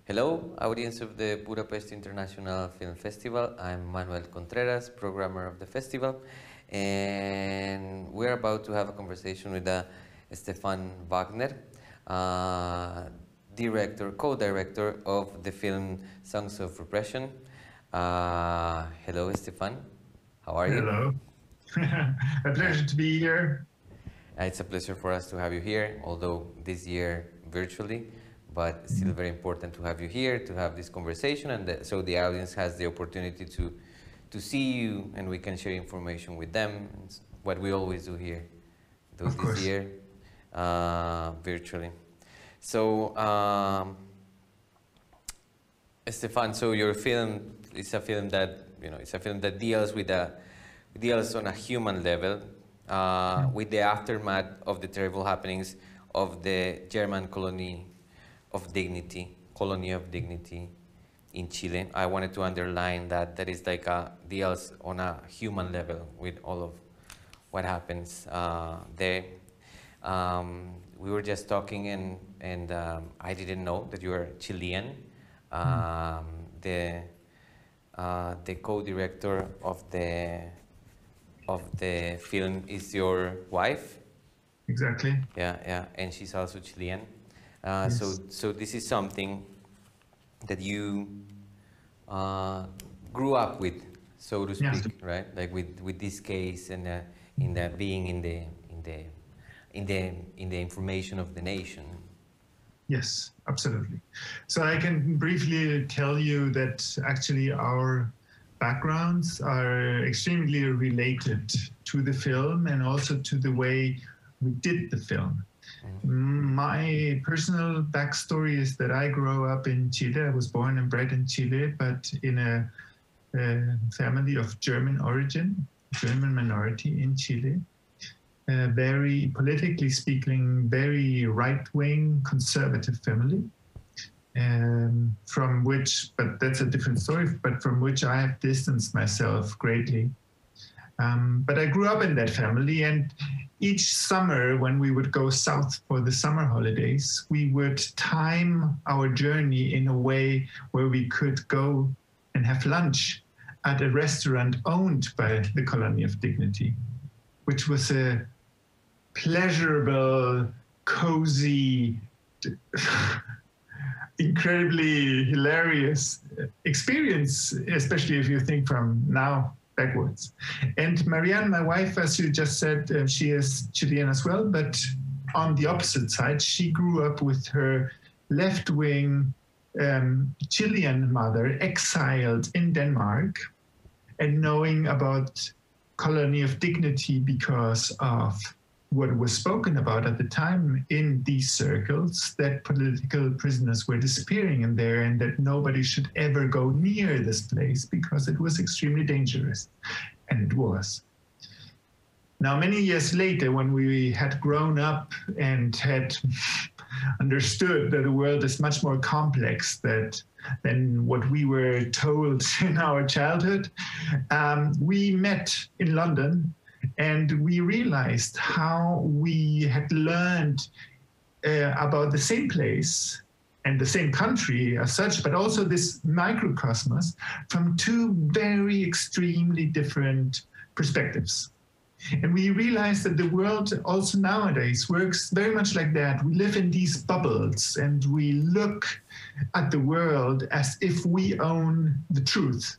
Hello, audience of the Budapest International Film Festival. I'm Manuel Contreras, programmer of the festival, and we're about to have a conversation with Estephan Wagner, co-director of the film Songs of Repression. Hello, Estephan. How are you? Hello. A pleasure to be here. It's a pleasure for us to have you here, although this year virtually, but still very important to have you here, to have this conversation, and so the audience has the opportunity to see you, and we can share information with them. It's what we always do here, this year, virtually. So, Estephan, so your film is a film that deals on a human level with the aftermath of the terrible happenings of the German colony of dignity in Chile. I wanted to underline that is like deals on a human level with all of what happens there. We were just talking, and I didn't know that you were Chilean. The co-director of the film is your wife. Exactly. Yeah, and she's also Chilean. Yes. So this is something that you grew up with, so to speak, Yes. right? Like with this case and in the being in the information of the nation. Yes, absolutely. So I can briefly tell you that actually our backgrounds are extremely related to the film and also to the way we did the film. My personal backstory is that I grew up in Chile. I was born and bred in Chile, but in a family of German origin, German minority in Chile. Very politically speaking, very right-wing conservative family, from which, but that's a different story, but from which I have distanced myself greatly. But I grew up in that family, and each summer when we would go south for the summer holidays, we would time our journey in a way where we could go and have lunch at a restaurant owned by the Colony of Dignity, which was a pleasurable, cozy, incredibly hilarious experience, especially if you think from now backwards. And Marianne, my wife, as you just said, she is Chilean as well, but on the opposite side, she grew up with her left-wing Chilean mother, exiled in Denmark, and knowing about Colony of Dignity because of what was spoken about at the time in these circles, that political prisoners were disappearing in there and that nobody should ever go near this place because it was extremely dangerous. And it was. Now, many years later, when we had grown up and had understood that the world is much more complex than what we were told in our childhood, we met in London. And we realized how we had learned about the same place and the same country as such, but also this microcosmos from two very extremely different perspectives. And we realized that the world also nowadays works very much like that. We live in these bubbles and we look at the world as if we own the truth.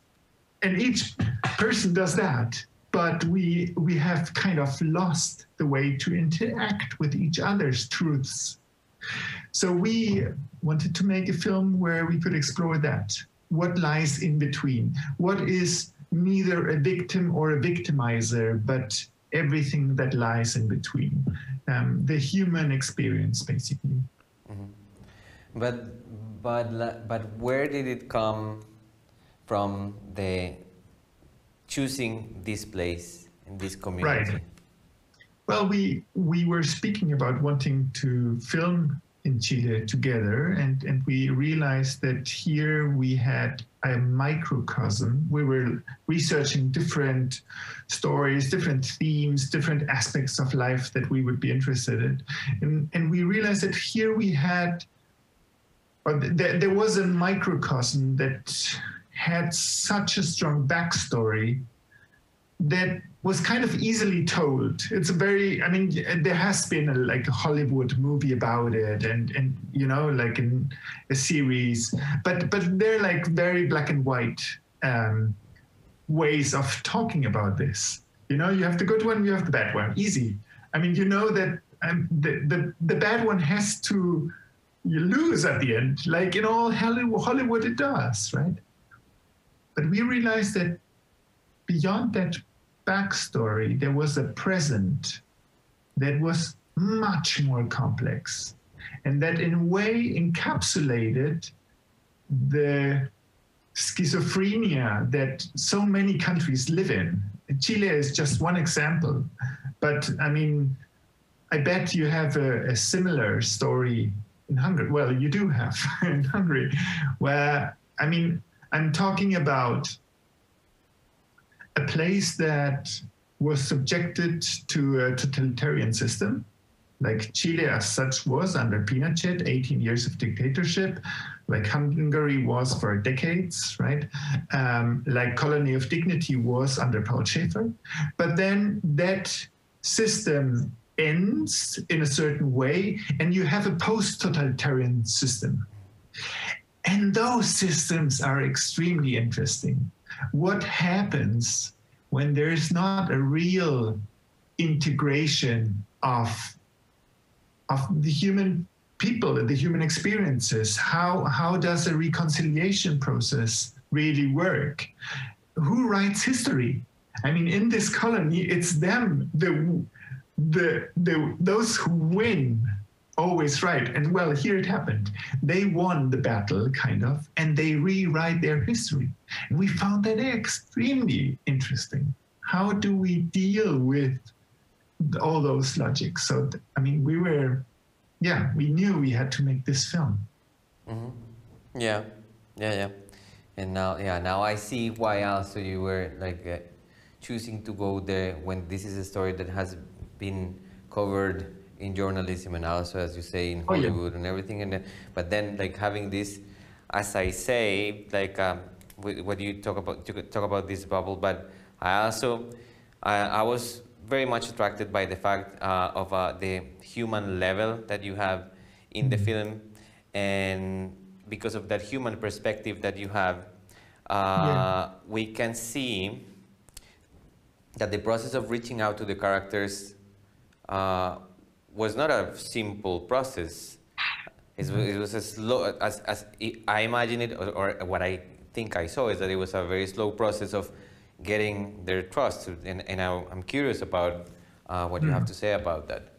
And each person does that. But we have kind of lost the way to interact with each other's truths. So we wanted to make a film where we could explore that. What lies in between? What is neither a victim or a victimizer, but everything that lies in between? The human experience, basically. Mm-hmm. But where did it come from, the choosing this place in this community? Right. Well, we were speaking about wanting to film in Chile together, and we realized that here we had a microcosm. We were researching different stories, different themes, different aspects of life that we would be interested in. And we realized that here we had But there was a microcosm that had such a strong backstory that was kind of easily told. It's a very, I mean, there has been like a Hollywood movie about it, and you know, like in a series, but they're like very black and white ways of talking about this. You know, you have the good one, you have the bad one, easy. I mean, you know that the bad one has to lose at the end, like in all Hollywood it does, right? But we realized that beyond that backstory, there was a present that was much more complex, and that in a way encapsulated the schizophrenia that so many countries live in. Chile is just one example, but I mean, I bet you have a similar story in Hungary. Well, you do have in Hungary, where, I mean, I'm talking about a place that was subjected to a totalitarian system, like Chile as such was under Pinochet, 18 years of dictatorship, like Hungary was for decades, right? Like Colony of Dignity was under Paul Schaefer. But then that system ends in a certain way, and you have a post-totalitarian system. And those systems are extremely interesting. What happens when there is not a real integration of the human people and the human experiences? How does a reconciliation process really work? Who writes history? I mean, in this colony, it's them, those who win always write. And well, here it happened. They won the battle, kind of, and they rewrite their history. And we found that extremely interesting. How do we deal with all those logics? So, I mean, we knew we had to make this film. Mm-hmm. Yeah. And now I see why also you were like choosing to go there when this is a story that has been covered in journalism and also, as you say, in Hollywood and everything. But then, like, having this, as I say, like what you talk about this bubble. But I was very much attracted by the fact of the human level that you have in the film, and because of that human perspective that you have, we can see that the process of reaching out to the characters was not a simple process. It was as slow as I imagine it, or what I think I saw is that it was a very slow process of getting their trust. And I'm curious about what you have to say about that.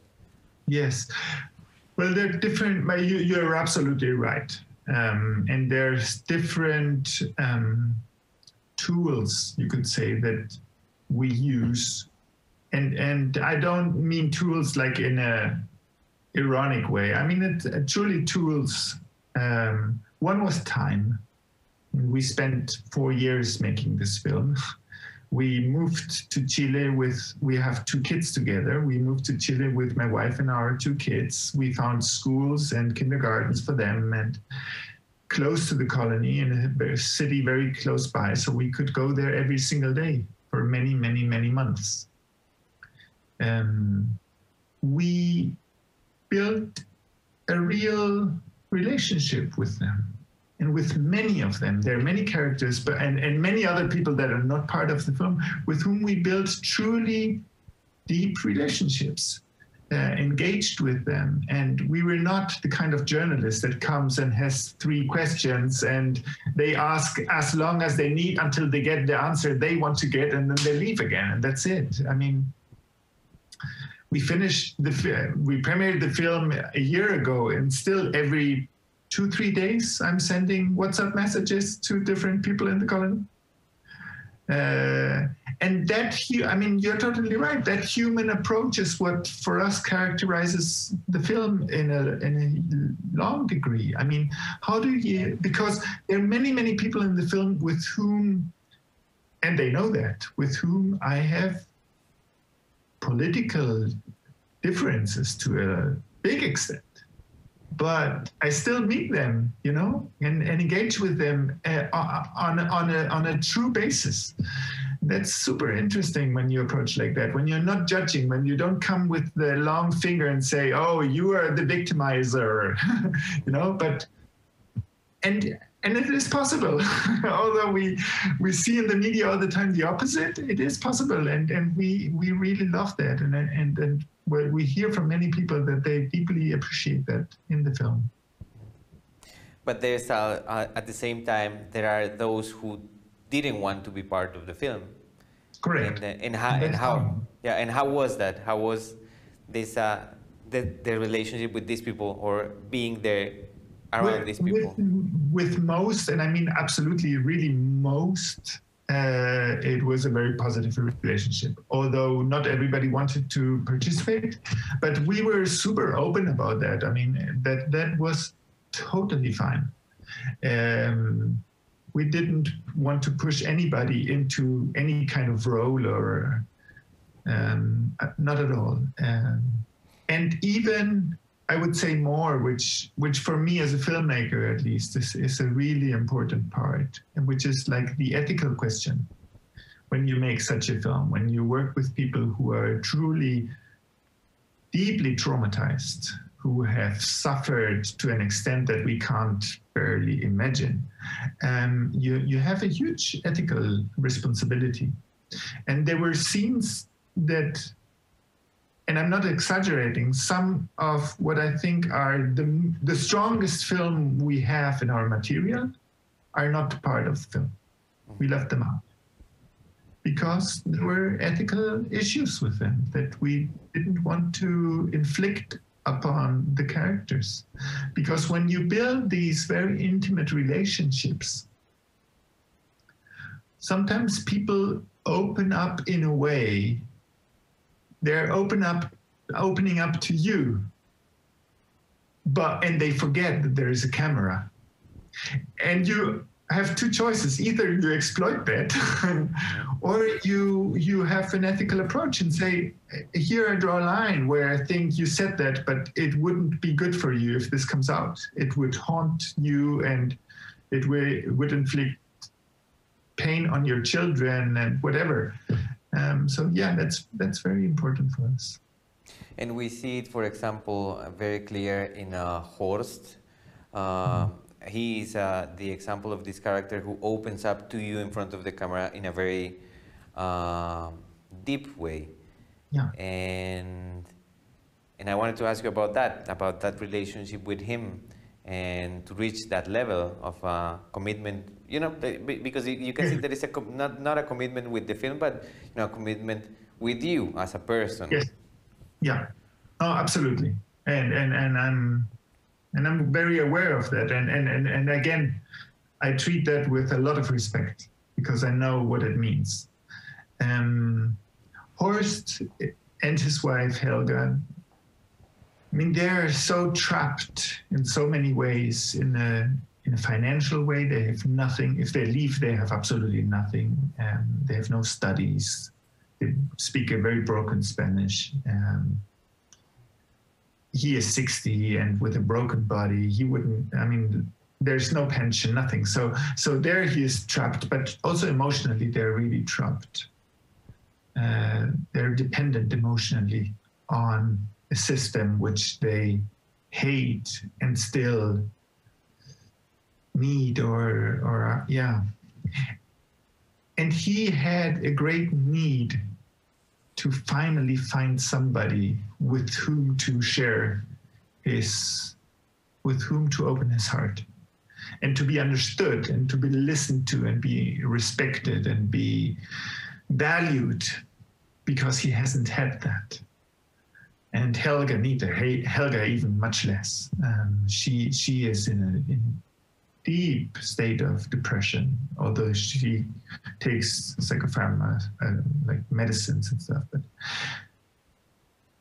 Yes. Well, they're different. You're absolutely right. And there's different tools, you could say, that we use. And I don't mean tools like in a ironic way. I mean, it's truly tools. One was time. We spent 4 years making this film. We moved to Chile we have 2 kids together. We moved to Chile with my wife and our 2 kids. We found schools and kindergartens for them, and close to the colony in a city very close by. So we could go there every single day for many, many, many months. We built a real relationship with them, and with many of them. There are many characters, and many other people that are not part of the film, with whom we built truly deep relationships, engaged with them. And we were not the kind of journalist that comes and has 3 questions, and they ask as long as they need until they get the answer they want to get, and then they leave again, and that's it. I mean, we premiered the film a year ago, and still every 2-3 days, I'm sending WhatsApp messages to different people in the colony. And that, I mean, you're totally right. That human approach is what, for us, characterizes the film in a long degree. I mean, how do you, because there are many, many people in the film with whom, and they know that, with whom I have political differences to a big extent. but I still meet them, you know, and engage with them on a true basis. That's super interesting when you approach like that, when you're not judging, when you don't come with the long finger and say, oh, you are the victimizer, you know, but, and it is possible. Although we see in the media all the time the opposite, it is possible. And we really love that. And we hear from many people that they deeply appreciate that in the film. But there's at the same time, there are those who didn't want to be part of the film. Correct. And how was that? How was this the relationship with these people, or being there around these people? With most, and I mean absolutely, really most, it was a very positive relationship. Although not everybody wanted to participate, but we were super open about that. I mean, that was totally fine. We didn't want to push anybody into any kind of role, or not at all. And even, I would say more, which for me as a filmmaker at least is a really important part, and which is like the ethical question. When you make such a film, when you work with people who are truly deeply traumatized, who have suffered to an extent that we can't barely imagine, you have a huge ethical responsibility. And there were scenes that, and I'm not exaggerating, some of what I think are the strongest film we have in our material are not part of the film. We left them out because there were ethical issues with them that we didn't want to inflict upon the characters. Because when you build these very intimate relationships, sometimes people open up in a way, they're opening up to you, and they forget that there is a camera. And you have two choices. Either you exploit that, or you have an ethical approach and say, here I draw a line where I think you said that, but it wouldn't be good for you if this comes out. It would haunt you, and it would inflict pain on your children and whatever. So yeah, that's very important for us. And we see it, for example, very clear in Horst. He is the example of this character who opens up to you in front of the camera in a very deep way. Yeah. And I wanted to ask you about that relationship with him, and to reach that level of commitment, you know, because you can see there is not a commitment with the film, but you know, a commitment with you as a person. Yes. Yeah. Oh, absolutely. And I'm very aware of that. And again, I treat that with a lot of respect because I know what it means. Horst and his wife, Helga, I mean, they're so trapped in so many ways. In a financial way, they have nothing. If they leave, they have absolutely nothing. They have no studies. They speak a very broken Spanish. He is 60 and with a broken body, he wouldn't, I mean, there's no pension, nothing. So there he is trapped, but also emotionally, they're really trapped. They're dependent emotionally on a system which they hate and still need or yeah. And he had a great need to finally find somebody with whom to share with whom to open his heart, and to be understood, and to be listened to, and be respected, and be valued, because he hasn't had that. And Helga neither. Helga even much less. She is in a deep state of depression, although she takes psychopharma, like medicines and stuff.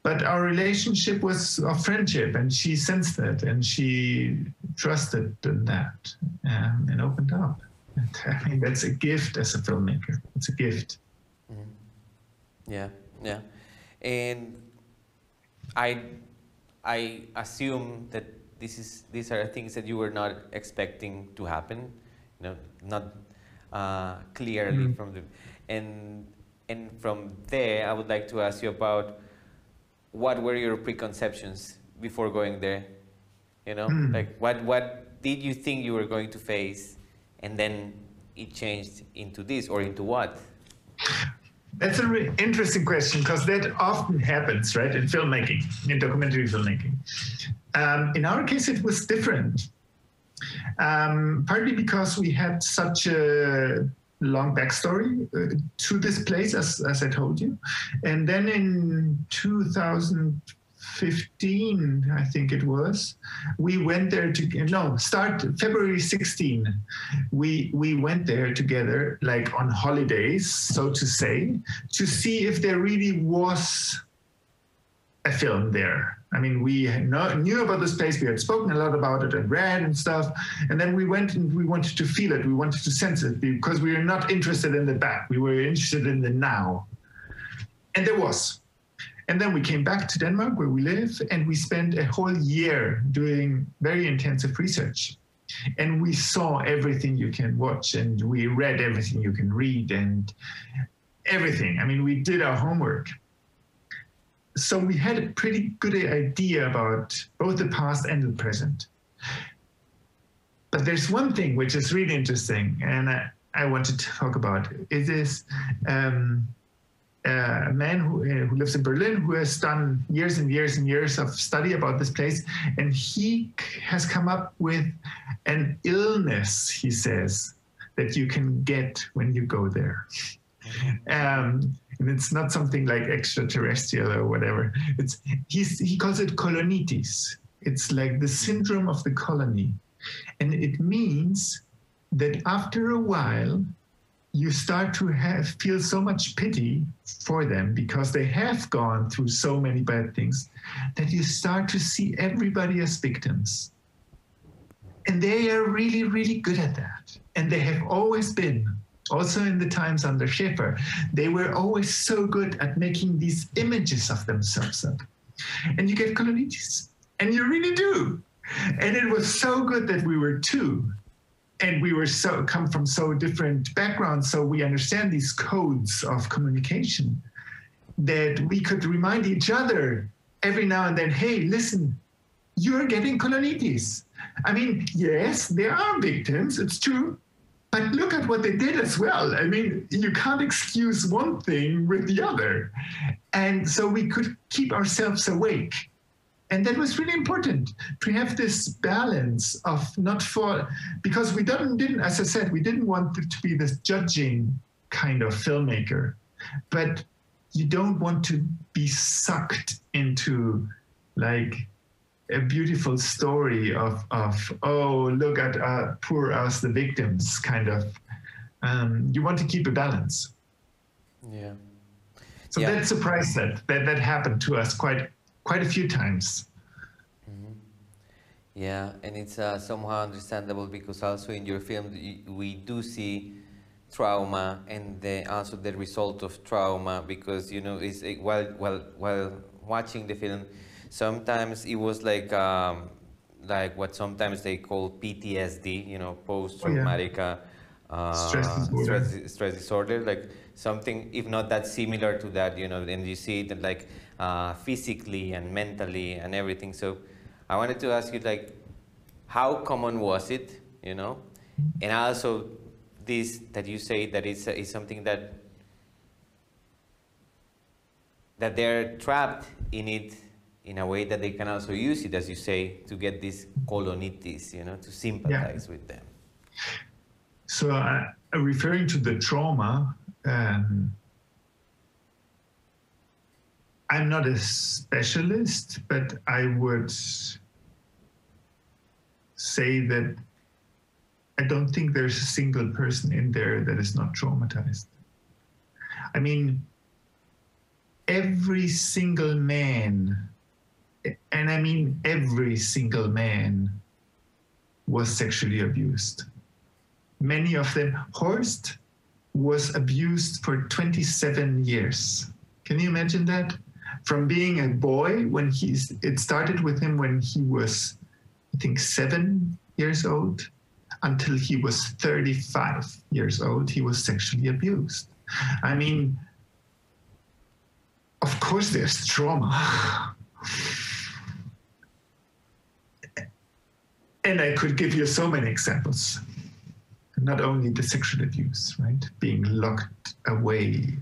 But our relationship was of friendship, and she sensed that, and she trusted in that, and opened up. And I mean, that's a gift as a filmmaker. It's a gift. Mm-hmm. Yeah. And I assume that these are things that you were not expecting to happen, not clearly from the, and from there, I would like to ask you about what were your preconceptions before going there, like what did you think you were going to face, and then it changed into this, or into what? That's a really interesting question, because that often happens, right, in filmmaking, in documentary filmmaking. In our case, it was different, partly because we had such a long backstory to this place, as I told you. And then in 2015, I think it was, we went there February 16, we went there together, like on holidays, so to say, to see if there really was a film there. I mean, we knew about this place, we had spoken a lot about it and read and stuff, and then we went and we wanted to feel it, we wanted to sense it, because we were not interested in the back, we were interested in the now. And there was. And then we came back to Denmark, where we live, and we spent a whole year doing very intensive research. And we saw everything you can watch, and we read everything you can read, and everything. I mean, we did our homework. So we had a pretty good idea about both the past and the present. But there's one thing which is really interesting, and I wanted to talk about. It is a man who lives in Berlin, who has done years and years and years of study about this place, and he has come up with an illness, he says, that you can get when you go there. And it's not something like extraterrestrial or whatever. He calls it colonitis. It's like the syndrome of the colony. And it means that after a while, you start to feel so much pity for them, because they have gone through so many bad things, that you start to see everybody as victims. And they are really, really good at that. And they have always been. Also in the times under Schäfer, they were always so good at making these images of themselves up. And you get colonitis, and you really do. And it was so good that we were two, and we were come from so different backgrounds, so we understand these codes of communication, that we could remind each other every now and then, hey, listen, you're getting colonitis. I mean, yes, there are victims, it's true. But look at what they did as well. I mean, you can't excuse one thing with the other. And so we could keep ourselves awake. And that was really important, to have this balance of because we didn't, as I said, we didn't want it to be this judging kind of filmmaker, but you don't want to be sucked into like a beautiful story of oh, look at poor us, the victims, kind of. You want to keep a balance. Yeah. So that surprised that happened to us quite a few times. Mm-hmm. Yeah, and it's somehow understandable, because also in your film we do see trauma, and also the result of trauma, because it's while watching the film, sometimes it was like what sometimes they call PTSD, post-traumatic stress disorder, like something, if not that similar to that, and you see it like physically and mentally and everything. So I wanted to ask you, like, how common was it, and also this that you say that is something that they're trapped in it, in a way that they can also use it, as you say, to get this colonitis, to sympathize with them. So referring to the trauma, I'm not a specialist, but I would say that I don't think there's a single person in there that is not traumatized. I mean, every single man, and I mean every single man, was sexually abused. Many of them. Horst was abused for 27 years. Can you imagine that? From being a boy, it started with him when he was I think 7 years old, until he was 35 years old, he was sexually abused. I mean, of course there's trauma. And I could give you so many examples. Not only the sexual abuse, right? Being locked away,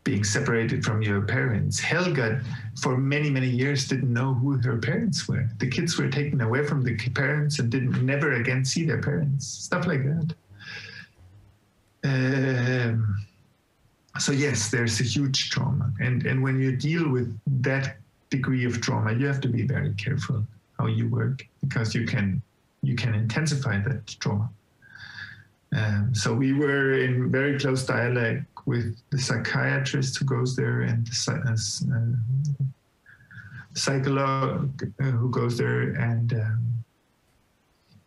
being separated from your parents. Helga, for many, many years, didn't know who her parents were. The kids were taken away from the parents and didn't never again see their parents. Stuff like that. So yes, there's a huge trauma. And when you deal with that degree of trauma, you have to be very careful how you work, because you can intensify that trauma. So we were in very close dialogue with the psychiatrist who goes there and the psychologist who goes there, and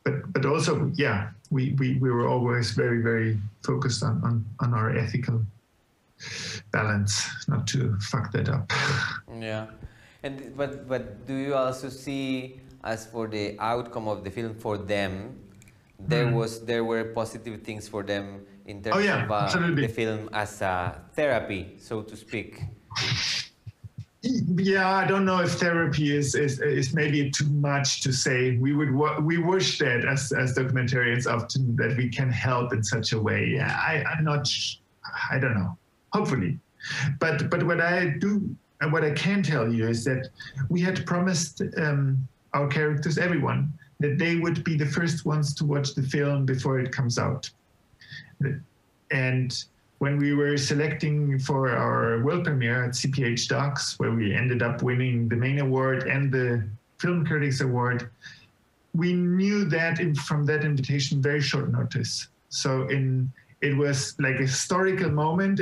but also, yeah, we were always very, very focused on our ethical balance, not to fuck that up. Yeah, and but do you also see, as for the outcome of the film for them, there were positive things for them in terms of the film as a therapy, so to speak? Yeah, I don't know if therapy is maybe too much to say. We wish that as documentarians often that we can help in such a way. I don't know. Hopefully, but what I do and what I can tell you is that we had promised our characters, everyone, that they would be the first ones to watch the film before it comes out. And when we were selecting for our world premiere at CPH Docs, where we ended up winning the main award and the Film Critics Award, we knew that from that invitation very short notice. So it was like a historical moment.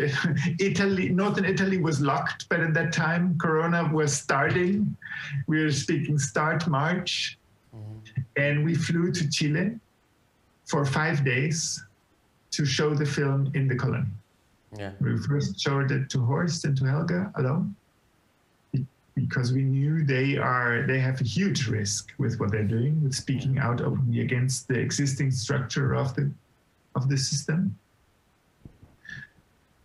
Northern Italy was locked, but at that time, Corona was starting. We were speaking start March. And we flew to Chile for 5 days to show the film in the colony. Yeah. We first showed it to Horst and to Helga alone, because we knew they have a huge risk with what they're doing, with speaking out openly against the existing structure of the system.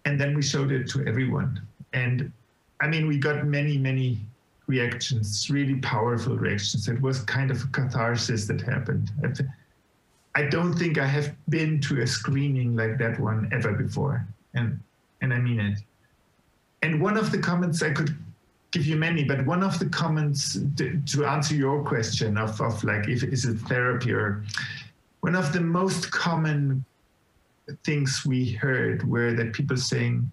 And then we showed it to everyone. And I mean, we got many, many reactions, really powerful reactions. It was kind of a catharsis that happened. I don't think I have been to a screening like that one ever before. And I mean it. And one of the comments, I could give you many, but one of the comments to answer your question of like, is it therapy, or one of the most common things we heard were that people saying,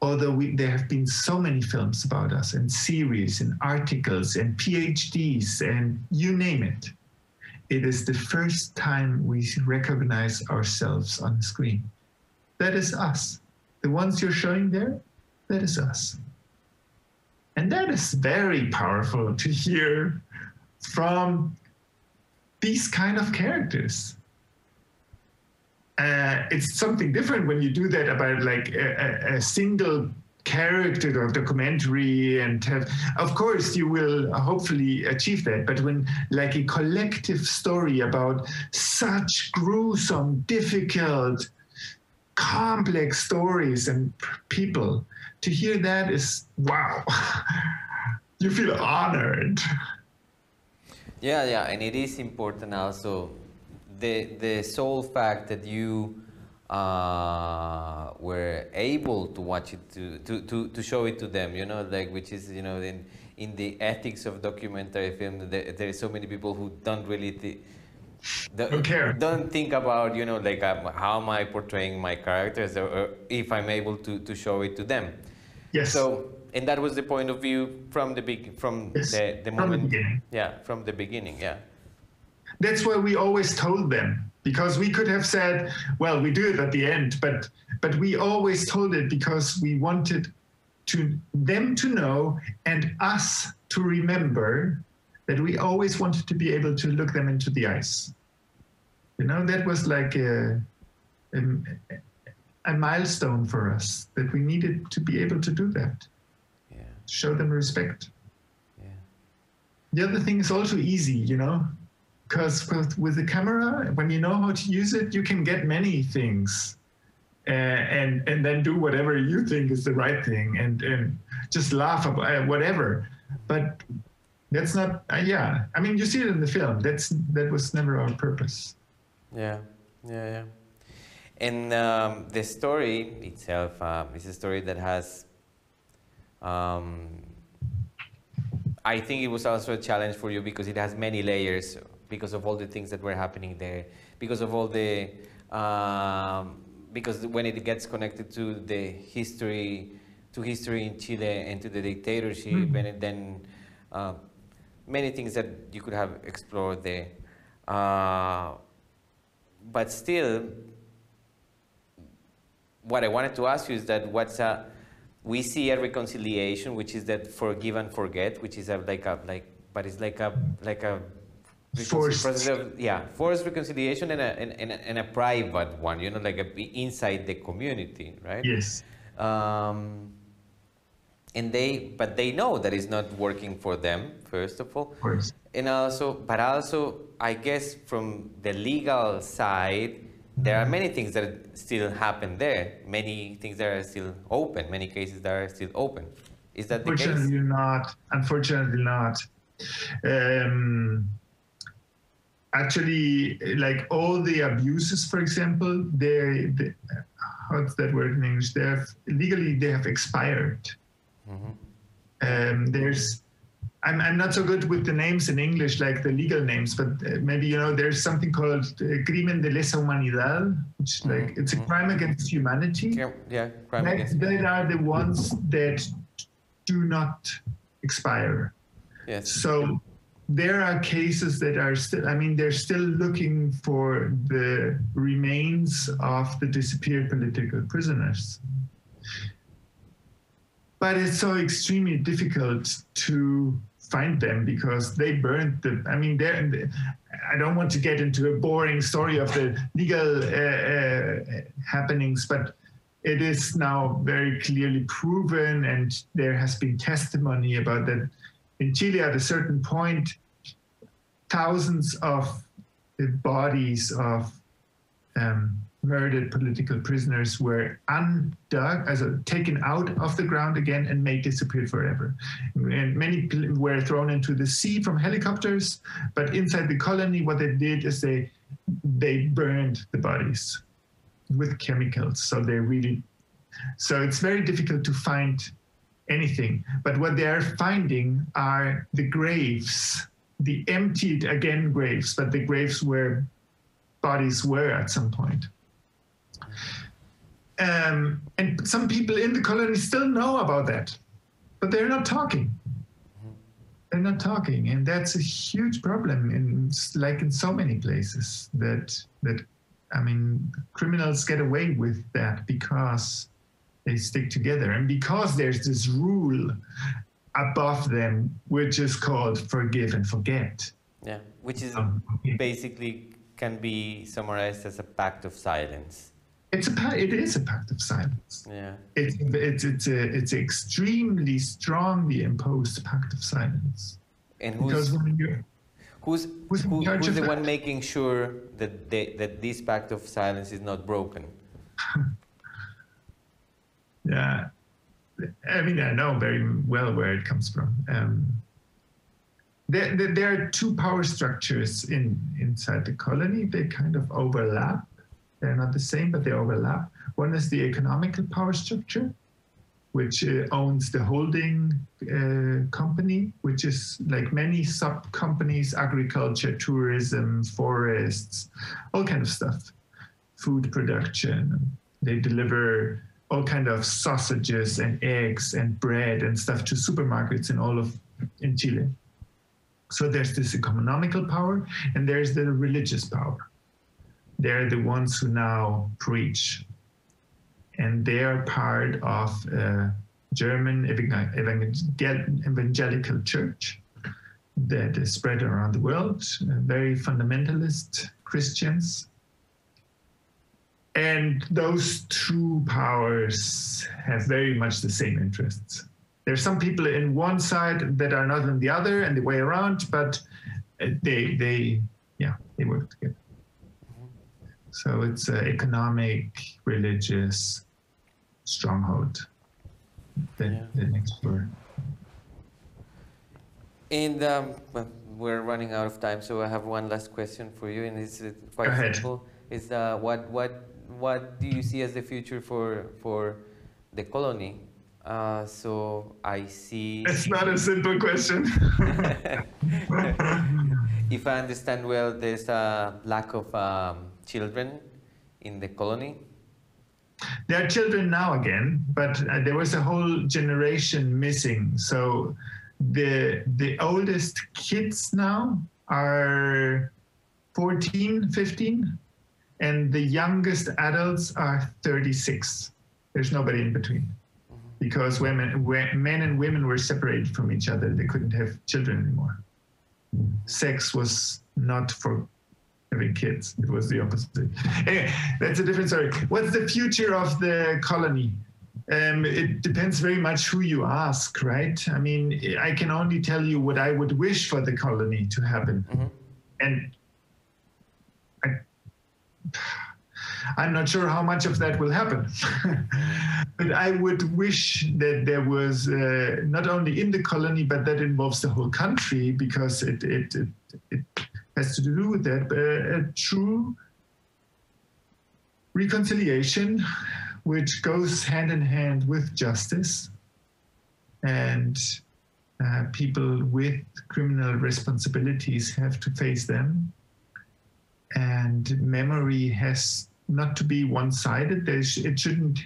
although there have been so many films about us and series and articles and PhDs and you name it, it is the first time we recognize ourselves on the screen. That is us. The ones you're showing there, that is us. And that is very powerful to hear from these kind of characters. It's something different when you do that about like a single character or documentary, and of course you will hopefully achieve that. But when like a collective story about such gruesome, difficult, complex stories and people, to hear that is wow. You feel honored. Yeah, and it is important also the sole fact that you were able to watch it, to show it to them, you know, like, which is, you know, in the ethics of documentary film, there are so many people who don't really don't think about, you know, like how am I portraying my characters, or if I'm able to show it to them. Yes. So, and that was the point of view from the moment. From the beginning. Yeah, from the beginning. Yeah. That's why we always told them, because we could have said, well, we do it at the end, but we always told it because we wanted them to know and us to remember that we always wanted to be able to look them into the eyes. You know, that was like a milestone for us, that we needed to be able to do that. Yeah. Show them respect. Yeah. The other thing is also easy, you know. because with the camera, when you know how to use it, you can get many things, and then do whatever you think is the right thing, and just laugh about whatever. But that's not. Yeah, I mean, you see it in the film. That was never our purpose. Yeah. And the story itself is a story that has. I think it was also a challenge for you because it has many layers, because of all the things that were happening there, because of all the, because when it gets connected to the history in Chile and to the dictatorship, and then many things that you could have explored there. But still, what I wanted to ask you is that we see a reconciliation, which is that forgive and forget, which is but it's like a forced forced reconciliation and a private one, you know, like inside the community, right? Yes. And they know that it's not working for them, first of all. Of course. And also, I guess from the legal side, there are many things that still happen there. Many things that are still open. Many cases that are still open. Is that the case? Unfortunately not. Actually, like all the abuses, for example, how's that word in English? They have expired. I'm not so good with the names in English, like the legal names, but maybe, you know, there's something called crimen de lesa humanidad, which it's a crime against humanity. Yeah, crime against humanity. They are the ones that do not expire. Yes. So there are cases that are still, I mean, they're still looking for the remains of the disappeared political prisoners. But it's so extremely difficult to find them because they burned I don't want to get into a boring story of the legal happenings, but it is now very clearly proven, and there has been testimony about that. In Chile, at a certain point, thousands of bodies of murdered political prisoners were taken out of the ground again and made disappear forever. And many were thrown into the sea from helicopters, but inside the colony, what they did is they burned the bodies with chemicals. So it's very difficult to find anything. But what they are finding are the graves, the emptied again graves, but the graves where bodies were at some point. And some people in the colony still know about that, but they're not talking. They're not talking, and that's a huge problem in so many places that I mean, criminals get away with that because they stick together, and because there's this rule above them, which is called forgive and forget. Yeah, which is basically can be summarized as a pact of silence. It is a pact of silence. Yeah. It's extremely strongly imposed pact of silence. And who's the one making sure that this pact of silence is not broken? Yeah, I mean, I know very well where it comes from. There are two power structures inside the colony. They kind of overlap. They're not the same, but they overlap. One is the economical power structure, which owns the holding company, which is like many sub-companies, agriculture, tourism, forests, all kind of stuff, food production. They deliver all kind of sausages and eggs and bread and stuff to supermarkets in Chile. So there's this economical power, and there's the religious power. They're the ones who now preach, and they are part of a German evangelical church that is spread around the world, very fundamentalist Christians. And those two powers have very much the same interests. There's some people in one side that are not in the other, and the way around, but they they work together. So it's an economic, religious stronghold. The next door. And well, we're running out of time, so I have one last question for you, and it's quite simple. Is what do you see as the future for the colony? So I see. It's not a simple question. If I understand well, there's a lack of children in the colony. There are children now again, but there was a whole generation missing. So the oldest kids now are 14, 15, and the youngest adults are 36. There's nobody in between, because men and women were separated from each other. They couldn't have children anymore. Sex was not for having kids. It was the opposite. Anyway, that's a different story. What's the future of the colony? It depends very much who you ask, right? I mean, I can only tell you what I would wish for the colony to happen. And I'm not sure how much of that will happen. But I would wish that there was, not only in the colony, but that involves the whole country, because it has to do with that, but a true reconciliation, which goes hand in hand with justice, and people with criminal responsibilities have to face them. And memory has not to be one-sided. It shouldn't,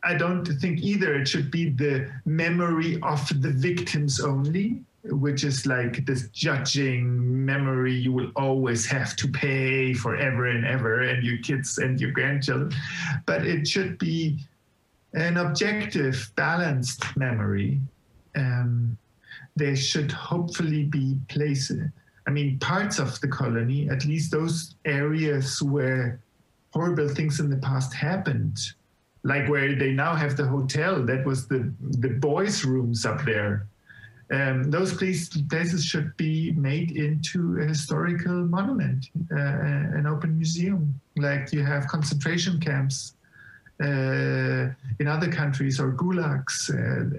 I don't think either it should be the memory of the victims only, which is like this judging memory you will always have to pay forever and ever, and your kids and your grandchildren. But it should be an objective, balanced memory. There should hopefully be places, I mean, parts of the colony, at least those areas where horrible things in the past happened, like where they now have the hotel, that was the boys' rooms up there. Those places should be made into a historical monument, an open museum, like you have concentration camps in other countries, or gulags.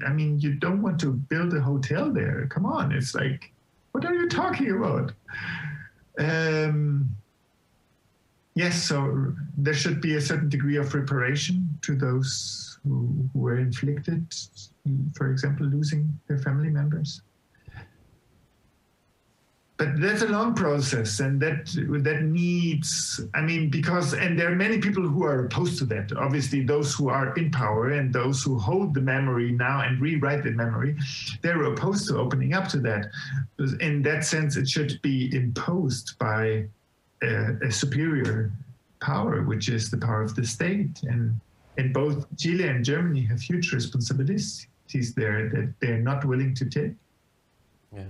I mean, you don't want to build a hotel there. Come on, it's like, what are you talking about? Yes, so there should be a certain degree of reparation to those who were inflicted, for example, losing their family members. But that's a long process, and that needs, I mean, because, and there are many people who are opposed to that. Obviously, those who are in power and those who hold the memory now and rewrite the memory, they're opposed to opening up to that. In that sense, it should be imposed by a superior power, which is the power of the state. And both Chile and Germany have huge responsibilities there that they're not willing to take. Yeah.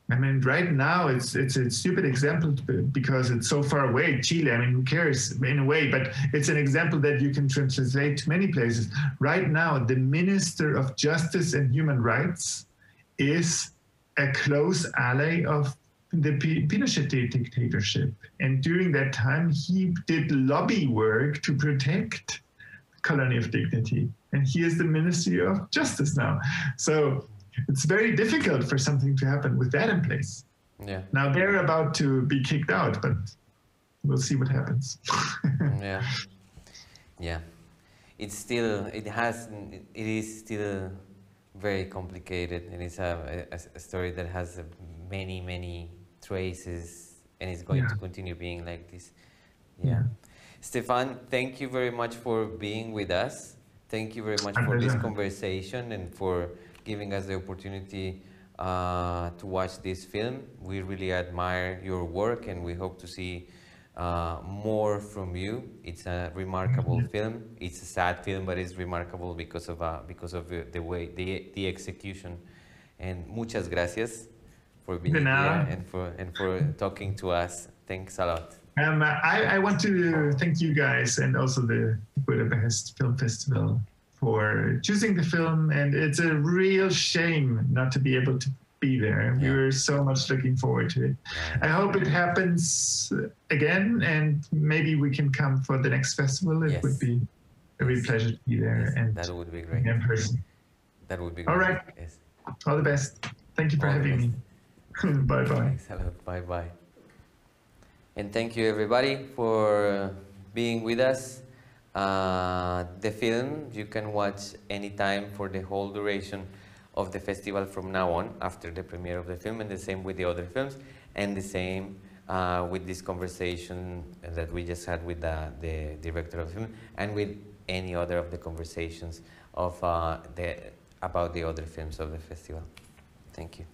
I mean, right now it's a stupid example because it's so far away. Chile, I mean, who cares in a way, but it's an example that you can translate to many places. Right now, the Minister of Justice and Human Rights is a close ally of the Pinochet dictatorship. And during that time, he did lobby work to protect the colony of dignity. And he is the Ministry of Justice now. So it's very difficult for something to happen with that in place. Yeah. Now they're about to be kicked out, but we'll see what happens. Yeah. Yeah. It is still very complicated, and it's a story that has many traces, and it's going to continue being like this. Yeah. Stefan, thank you very much for being with us. Thank you very much for this conversation and for giving us the opportunity to watch this film. We really admire your work, and we hope to see more from you. It's a remarkable film. It's a sad film, but it's remarkable because of the way the execution. And muchas gracias for being here and for talking to us. Thanks a lot. I want to thank you guys and also the Budapest Film Festival for choosing the film, and it's a real shame not to be able to be there. We were so much looking forward to it. I hope it happens again, and maybe we can come for the next festival. It would be a real pleasure to be there. And that would be great. In person. That would be great. All right. Yes. All the best. Thank you for having me. Bye-bye. Thanks a lot. Bye-bye. And thank you, everybody, for being with us. The film you can watch anytime for the whole duration of the festival from now on, after the premiere of the film, and the same with the other films, and the same with this conversation that we just had with the director of the film, and with any other of the conversations of about the other films of the festival. Thank you.